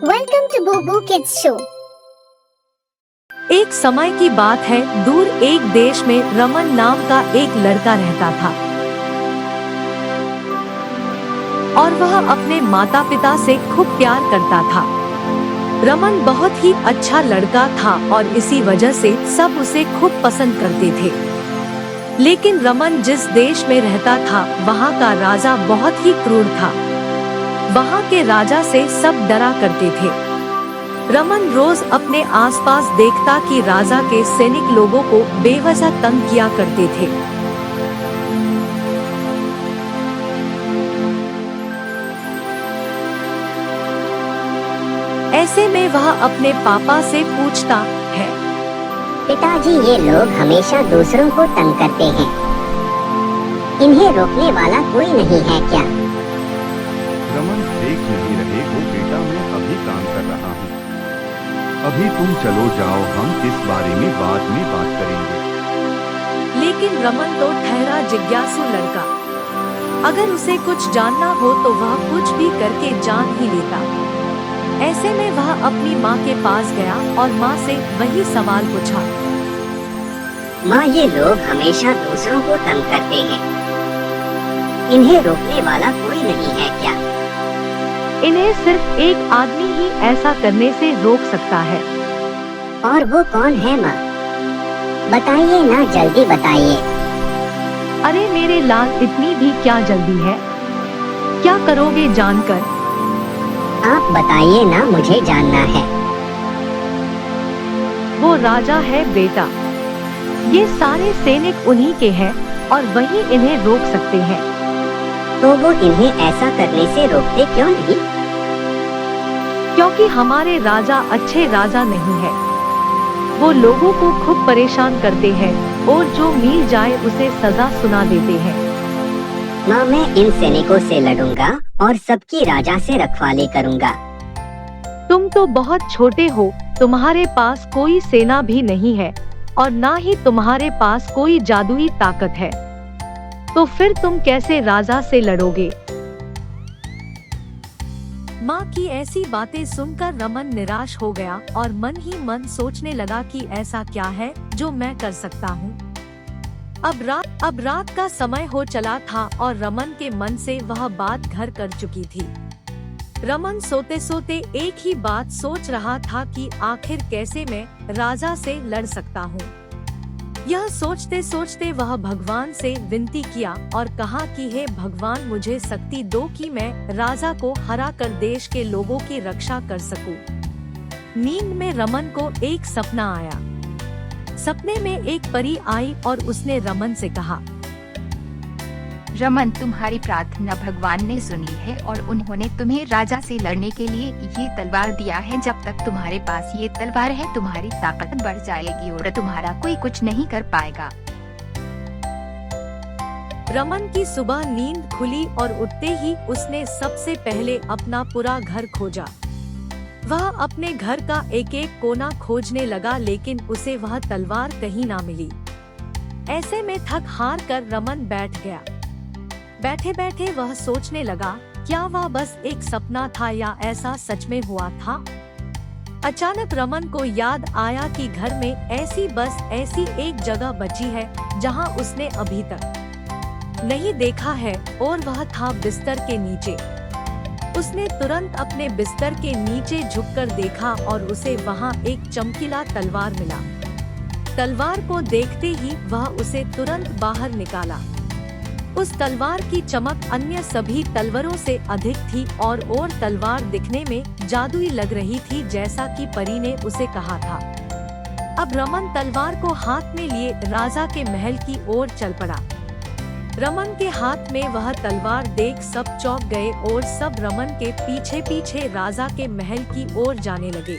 Welcome to Boo Boo Kids Show. एक समय की बात है, दूर एक देश में रमन नाम का एक लड़का रहता था और वह अपने माता पिता से खूब प्यार करता था। रमन बहुत ही अच्छा लड़का था और इसी वजह से सब उसे खूब पसंद करते थे। लेकिन रमन जिस देश में रहता था वहाँ का राजा बहुत ही क्रूर था। वहाँ के राजा से सब डरा करते थे। रमन रोज अपने आसपास देखता कि राजा के सैनिक लोगों को बेवजह तंग किया करते थे। ऐसे में वह अपने पापा से पूछता है, पिताजी, ये लोग हमेशा दूसरों को तंग करते हैं। इन्हें रोकने वाला कोई नहीं है क्या? रमन, देख नहीं रहे हो बेटा, मैं अभी काम कर रहा हूँ। अभी तुम चलो जाओ, हम इस बारे में बाद में बात करेंगे। लेकिन रमन तो ठहरा जिज्ञासु लड़का। अगर उसे कुछ जानना हो तो वह कुछ भी करके जान ही लेता। ऐसे में वह अपनी माँ के पास गया और माँ से वही सवाल पूछा। माँ, ये लोग हमेशा दूसरों को तंग करते हैं। इन्हें रोकने वाला कोई नहीं है क्या? इन्हें सिर्फ एक आदमी ही ऐसा करने से रोक सकता है। और वो कौन है माँ? बताइए ना, जल्दी बताइए। अरे मेरे लाल, इतनी भी क्या जल्दी है? क्या करोगे जानकर? आप बताइए ना, मुझे जानना है। वो राजा है बेटा। ये सारे सैनिक उन्हीं के हैं और वही इन्हें रोक सकते हैं। तो वो इन्हें ऐसा करने से रोकते क्यों नहीं? क्योंकि हमारे राजा अच्छे राजा नहीं है। वो लोगों को खूब परेशान करते हैं और जो मिल जाए उसे सजा सुना देते हैं। माँ, मैं इन सैनिकों से लड़ूंगा और सबकी राजा से रखवाली करूंगा। तुम तो बहुत छोटे हो, तुम्हारे पास कोई सेना भी नहीं है और ना ही तुम्हारे पास कोई जादुई ताकत है। तो फिर तुम कैसे राजा से लड़ोगे? माँ की ऐसी बातें सुनकर रमन निराश हो गया और मन ही मन सोचने लगा कि ऐसा क्या है जो मैं कर सकता हूँ। अब रात का समय हो चला था और रमन के मन से वह बात घर कर चुकी थी। रमन सोते सोते एक ही बात सोच रहा था कि आखिर कैसे मैं राजा से लड़ सकता हूँ। यह सोचते सोचते वह भगवान से विनती किया और कहा कि हे भगवान, मुझे शक्ति दो कि मैं राजा को हरा कर देश के लोगों की रक्षा कर सकूं। नींद में रमन को एक सपना आया। सपने में एक परी आई और उसने रमन से कहा, रमन, तुम्हारी प्रार्थना भगवान ने सुनी है और उन्होंने तुम्हें राजा से लड़ने के लिए ये तलवार दिया है। जब तक तुम्हारे पास ये तलवार है तुम्हारी ताकत बढ़ जाएगी और तुम्हारा कोई कुछ नहीं कर पाएगा। रमन की सुबह नींद खुली और उठते ही उसने सबसे पहले अपना पूरा घर खोजा। वह अपने घर का एक एक कोना खोजने लगा, लेकिन उसे वह तलवार कहीं ना मिली। ऐसे में थक हार कर रमन बैठ गया। बैठे बैठे वह सोचने लगा, क्या वह बस एक सपना था या ऐसा सच में हुआ था? अचानक रमन को याद आया कि घर में ऐसी एक जगह बची है जहां उसने अभी तक नहीं देखा है और वह था बिस्तर के नीचे। उसने तुरंत अपने बिस्तर के नीचे झुककर देखा और उसे वहां एक चमकीला तलवार मिला। तलवार को देखते ही वह उसे तुरंत बाहर निकाला। उस तलवार की चमक अन्य सभी तलवारों से अधिक थी और तलवार दिखने में जादुई लग रही थी, जैसा कि परी ने उसे कहा था। अब रमन तलवार को हाथ में लिए राजा के महल की ओर चल पड़ा। रमन के हाथ में वह तलवार देख सब चौंक गए और सब रमन के पीछे पीछे राजा के महल की ओर जाने लगे।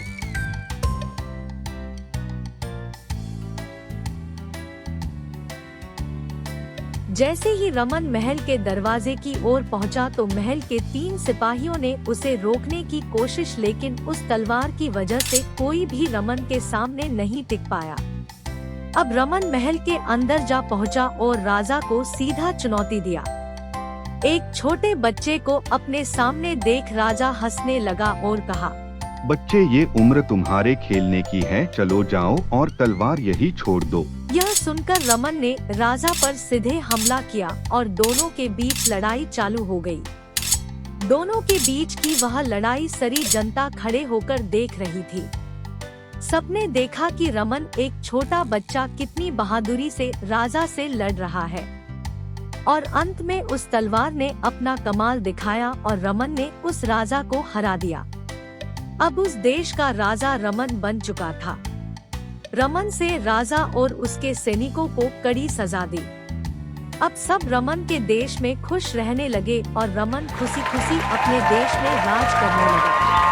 जैसे ही रमन महल के दरवाजे की ओर पहुंचा तो महल के 3 सिपाहियों ने उसे रोकने की कोशिश, लेकिन उस तलवार की वजह से कोई भी रमन के सामने नहीं टिक पाया। अब रमन महल के अंदर जा पहुंचा और राजा को सीधा चुनौती दिया। एक छोटे बच्चे को अपने सामने देख राजा हंसने लगा और कहा, बच्चे, ये उम्र तुम्हारे खेलने की है, चलो जाओ और तलवार यही छोड़ दो। यह सुनकर रमन ने राजा पर सीधे हमला किया और दोनों के बीच लड़ाई चालू हो गई। दोनों के बीच की वह लड़ाई सारी जनता खड़े होकर देख रही थी। सबने देखा कि रमन, एक छोटा बच्चा, कितनी बहादुरी से राजा से लड़ रहा है और अंत में उस तलवार ने अपना कमाल दिखाया और रमन ने उस राजा को हरा दिया। अब उस देश का राजा रमन बन चुका था। रमन से राजा और उसके सैनिकों को कड़ी सजा दी। अब सब रमन के देश में खुश रहने लगे और रमन खुशी खुशी अपने देश में राज करने लगा।